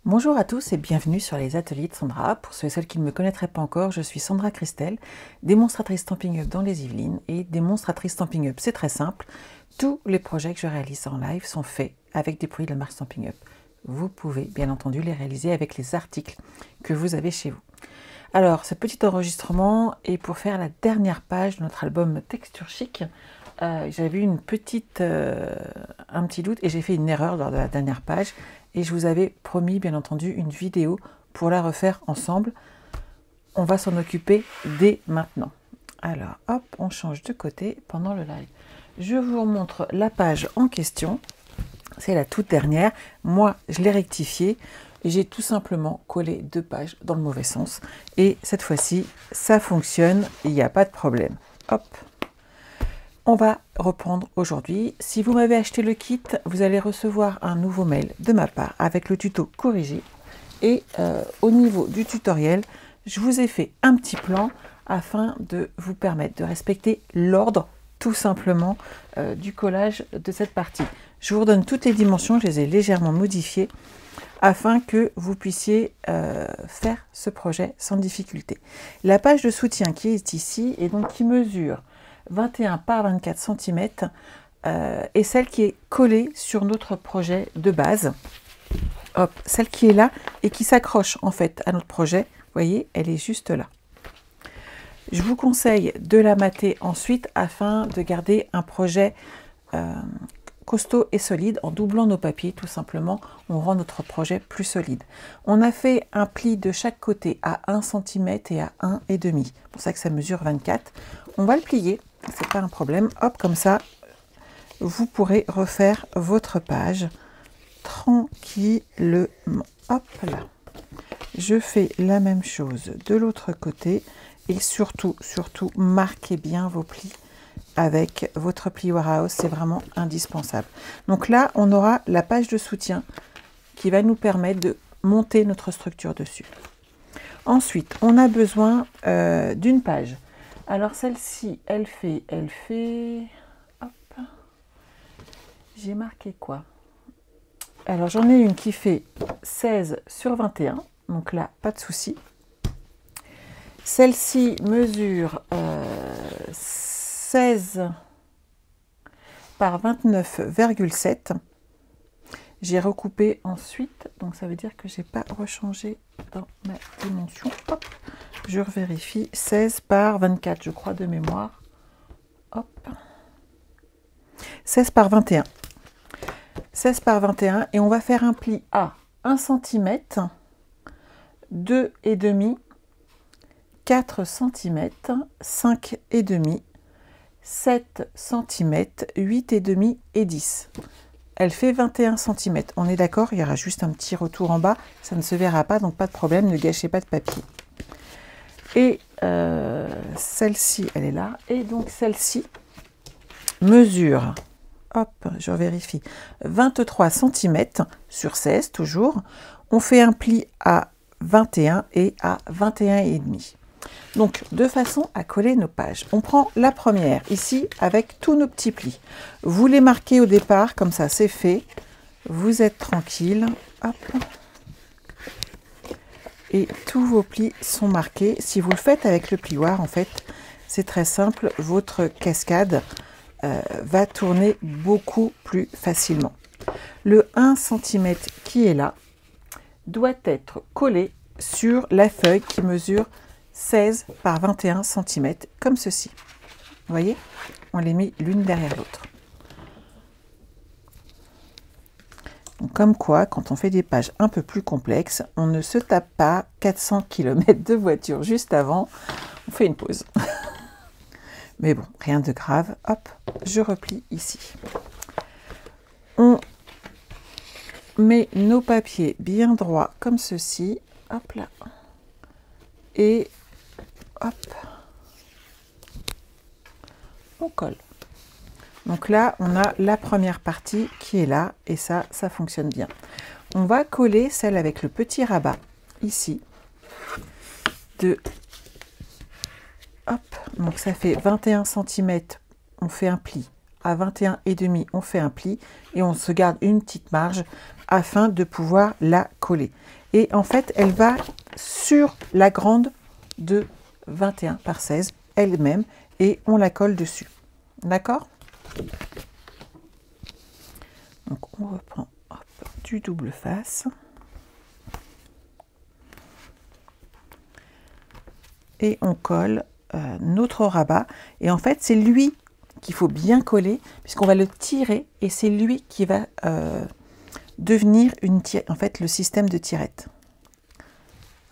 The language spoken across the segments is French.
Bonjour à tous et bienvenue sur les ateliers de Sandra. Pour ceux et celles qui ne me connaîtraient pas encore, je suis Sandra Christelle, démonstratrice Stampin' Up dans les Yvelines. Et démonstratrice Stampin' Up, c'est très simple. Tous les projets que je réalise en live sont faits avec des produits de la marque Stampin' Up. Vous pouvez bien entendu les réaliser avec les articles que vous avez chez vous. Alors, ce petit enregistrement est pour faire la dernière page de notre album Texture Chic. J'avais eu un petit doute et j'ai fait une erreur lors de la dernière page et je vous avais promis bien entendu une vidéo pour la refaire ensemble. On va s'en occuper dès maintenant. Alors hop, on change de côté pendant le live. Je vous montre la page en question. C'est la toute dernière. Moi, je l'ai rectifiée. J'ai tout simplement collé 2 pages dans le mauvais sens. Et cette fois-ci, ça fonctionne. Il n'y a pas de problème. Hop. On va reprendre aujourd'hui. Si vous m'avez acheté le kit, vous allez recevoir un nouveau mail de ma part avec le tuto corrigé. Et au niveau du tutoriel, je vous ai fait un petit plan afin de vous permettre de respecter l'ordre tout simplement du collage de cette partie. Je vous redonne toutes les dimensions, je les ai légèrement modifiées afin que vous puissiez faire ce projet sans difficulté. La page de soutien qui est ici et donc qui mesure 21 par 24 cm est celle qui est collée sur notre projet de base. Hop, celle qui est là et qui s'accroche en fait à notre projet. Vous voyez, elle est juste là. Je vous conseille de la mater ensuite afin de garder un projet costaud et solide. En doublant nos papiers, tout simplement, on rend notre projet plus solide. On a fait un pli de chaque côté à 1 cm et à 1,5 cm. C'est pour ça que ça mesure 24. On va le plier, c'est pas un problème. Hop, comme ça, vous pourrez refaire votre page tranquillement. Hop là. Je fais la même chose de l'autre côté et surtout, marquez bien vos plis avec votre pli Warehouse, c'est vraiment indispensable. Donc là, on aura la page de soutien qui va nous permettre de monter notre structure dessus. Ensuite, on a besoin d'une page. Alors celle-ci, elle fait, hop, j'ai marqué quoi? Alors j'en ai une qui fait 16 sur 21, donc là, pas de souci. Celle-ci mesure 16 par 29,7. J'ai recoupé ensuite, donc ça veut dire que j'ai pas rechangé dans ma dimension. Hop, je revérifie. 16 par 24, je crois, de mémoire. Hop. 16 par 21. 16 par 21 et on va faire un pli à 1 cm, 2,5 4 cm, 5,5, 7 cm, 8,5 et 10. Elle fait 21 cm. On est d'accord, il y aura juste un petit retour en bas. Ça ne se verra pas, donc pas de problème, ne gâchez pas de papier. Et celle-ci, elle est là. Et donc celle-ci mesure, hop, je vérifie, 23 cm sur 16 toujours. On fait un pli à 21 et à 21,5. Donc, de façon à coller nos pages. On prend la première, ici, avec tous nos petits plis. Vous les marquez au départ, comme ça, c'est fait. Vous êtes tranquille. Hop. Et tous vos plis sont marqués. Si vous le faites avec le plioir, en fait, c'est très simple. Votre cascade va tourner beaucoup plus facilement. Le 1 cm qui est là doit être collé sur la feuille qui mesure 16 par 21 cm, comme ceci. Vous voyez, on les met l'une derrière l'autre. Comme quoi, quand on fait des pages un peu plus complexes, on ne se tape pas 400 km de voiture juste avant, on fait une pause. Mais bon, rien de grave. Hop, je replie ici. On met nos papiers bien droits comme ceci. Hop là. Et hop, on colle. Donc là, on a la première partie qui est là et ça fonctionne bien. On va coller celle avec le petit rabat ici. Hop, donc ça fait 21 cm. On fait un pli à 21,5, on fait un pli et on se garde une petite marge afin de pouvoir la coller. Et en fait, elle va sur la grande de 21 par 16 elle-même et on la colle dessus. D'accord? Donc on reprend du double face. Et on colle notre rabat. Et en fait, c'est lui qu'il faut bien coller, puisqu'on va le tirer, et c'est lui qui va devenir en fait, le système de tirette.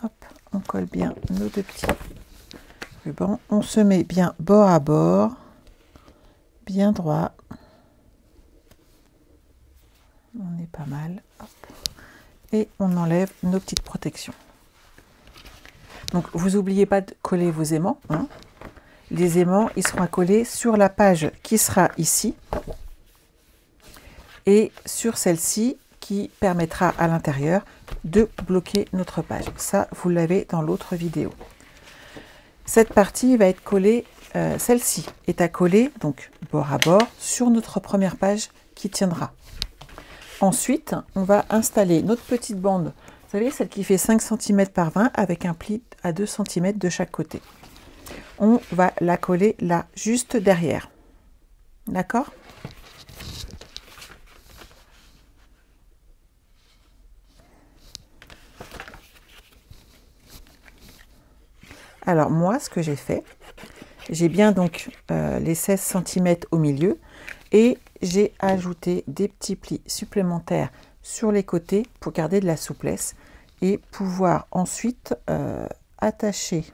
Hop, on colle bien nos deux petits rubans. On se met bien bord à bord, bien droit. On est pas mal. Hop. Et on enlève nos petites protections. Donc, vous n'oubliez pas de coller vos aimants. Hein. Les aimants, ils seront à coller sur la page qui sera ici et sur celle-ci qui permettra à l'intérieur de bloquer notre page. Ça, vous l'avez dans l'autre vidéo. Cette partie va être collée, celle-ci est à coller, donc bord à bord, sur notre première page qui tiendra. Ensuite, on va installer notre petite bande. Vous savez, celle qui fait 5 cm par 20 avec un pli à 2 cm de chaque côté. On va la coller là, juste derrière. D'accord? Alors moi, ce que j'ai fait, j'ai bien donc les 16 cm au milieu et j'ai ajouté des petits plis supplémentaires sur les côtés pour garder de la souplesse et pouvoir ensuite attacher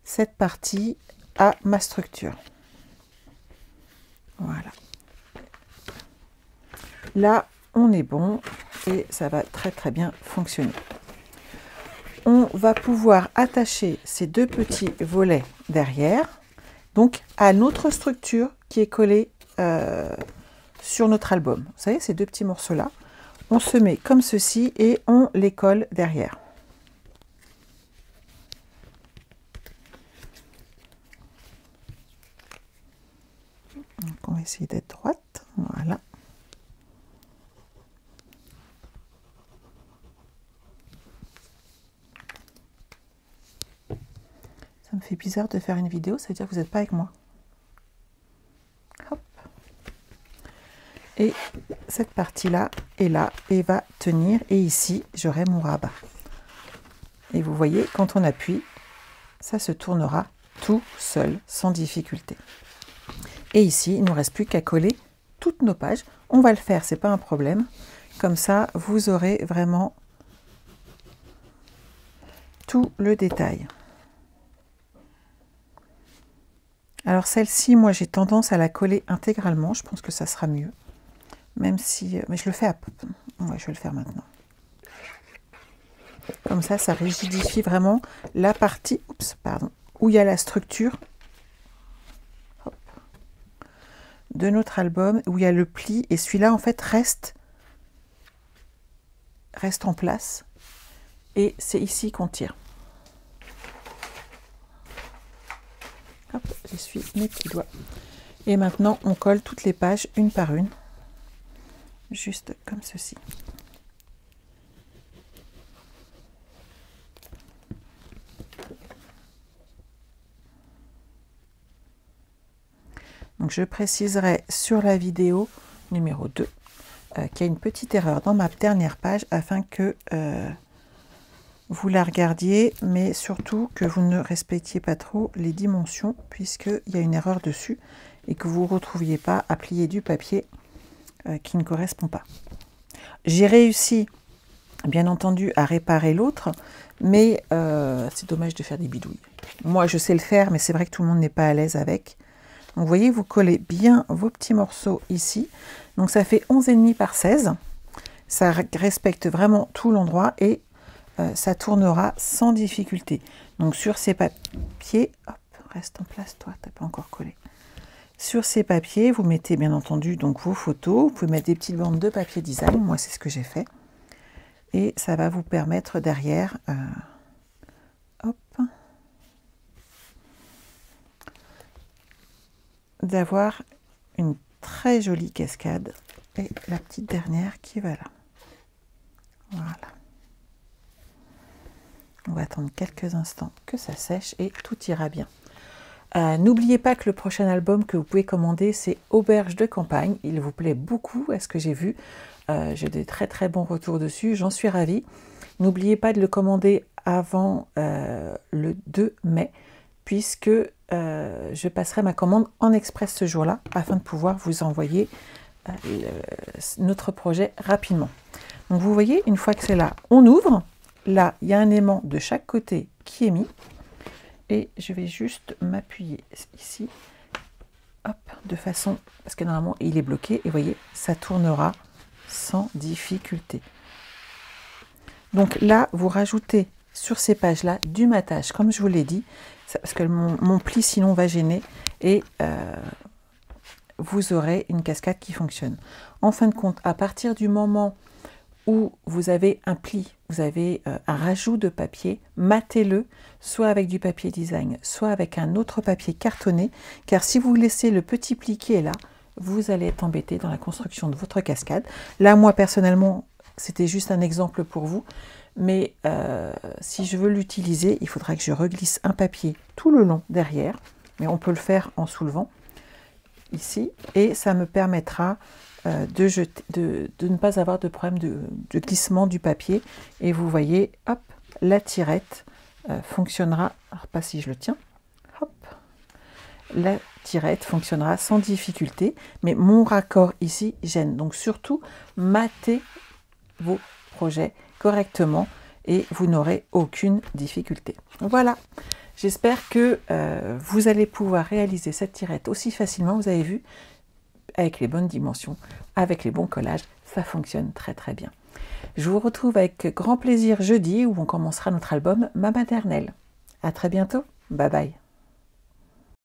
cette partie à ma structure. Voilà. Là, on est bon et ça va très très bien fonctionner. On va pouvoir attacher ces deux petits volets derrière, donc à notre structure qui est collée sur notre album. Vous savez, ces deux petits morceaux-là, on se met comme ceci et on les colle derrière. Donc on va essayer d'être droite, voilà. Ça me fait bizarre de faire une vidéo, ça veut dire que vous n'êtes pas avec moi. Hop. Et cette partie-là est là et va tenir. Et ici, j'aurai mon rabat. Et vous voyez, quand on appuie, ça se tournera tout seul, sans difficulté. Et ici, il ne nous reste plus qu'à coller toutes nos pages. On va le faire, c'est pas un problème. Comme ça, vous aurez vraiment tout le détail. Alors celle-ci, moi j'ai tendance à la coller intégralement, je pense que ça sera mieux. Même si... mais je le fais à... Ouais, je vais le faire maintenant. Comme ça, ça rigidifie vraiment la partie où il y a la structure de notre album, où il y a le pli. Et celui-là, en fait, reste en place. Et c'est ici qu'on tire. Hop, j'essuie mes petits doigts. Et maintenant, on colle toutes les pages une par une. Juste comme ceci. Donc je préciserai sur la vidéo numéro 2 qu'il y a une petite erreur dans ma dernière page afin que vous la regardiez, mais surtout que vous ne respectiez pas trop les dimensions puisqu'il y a une erreur dessus et que vous ne retrouviez pas à plier du papier qui ne correspond pas. J'ai réussi, bien entendu, à réparer l'autre, mais c'est dommage de faire des bidouilles. Moi, je sais le faire, mais c'est vrai que tout le monde n'est pas à l'aise avec. Donc, vous voyez, vous collez bien vos petits morceaux ici. Donc, ça fait 11,5 par 16. Ça respecte vraiment tout l'endroit et ça tournera sans difficulté. Donc, sur ces papiers, hop, reste en place, toi, tu n'as pas encore collé. Sur ces papiers, vous mettez bien entendu donc vos photos. Vous pouvez mettre des petites bandes de papier design. Moi, c'est ce que j'ai fait. Et ça va vous permettre derrière, hop, d'avoir une très jolie cascade. Et la petite dernière qui va là. Voilà. On va attendre quelques instants que ça sèche et tout ira bien. N'oubliez pas que le prochain album que vous pouvez commander, c'est Auberge de campagne. Il vous plaît beaucoup à ce que j'ai vu. J'ai des très très bons retours dessus. J'en suis ravie. N'oubliez pas de le commander avant le 2 mai, puisque je passerai ma commande en express ce jour-là, afin de pouvoir vous envoyer notre projet rapidement. Donc vous voyez, une fois que c'est là, on ouvre. Là, il y a un aimant de chaque côté qui est mis. Et je vais juste m'appuyer ici, hop, de façon, parce que normalement il est bloqué, et vous voyez, ça tournera sans difficulté. Donc là, vous rajoutez sur ces pages-là du matage, comme je vous l'ai dit, parce que mon pli sinon va gêner, et vous aurez une cascade qui fonctionne. En fin de compte, à partir du moment où vous avez un pli, vous avez un rajout de papier, matez-le, soit avec du papier design, soit avec un autre papier cartonné, car si vous laissez le petit pli qui est là, vous allez être embêté dans la construction de votre cascade. Là, moi, personnellement, c'était juste un exemple pour vous, mais si je veux l'utiliser, il faudra que je reglisse un papier tout le long derrière, mais on peut le faire en soulevant, ici, et ça me permettra de ne pas avoir de problème de glissement du papier. Et vous voyez, hop, la tirette fonctionnera, alors pas si je le tiens, hop, la tirette fonctionnera sans difficulté, mais mon raccord ici gêne. Donc surtout, matez vos projets correctement et vous n'aurez aucune difficulté. Voilà, j'espère que vous allez pouvoir réaliser cette tirette aussi facilement. Vous avez vu, avec les bonnes dimensions, avec les bons collages, ça fonctionne très très bien. Je vous retrouve avec grand plaisir jeudi où on commencera notre album Ma Maternelle. À très bientôt, bye bye.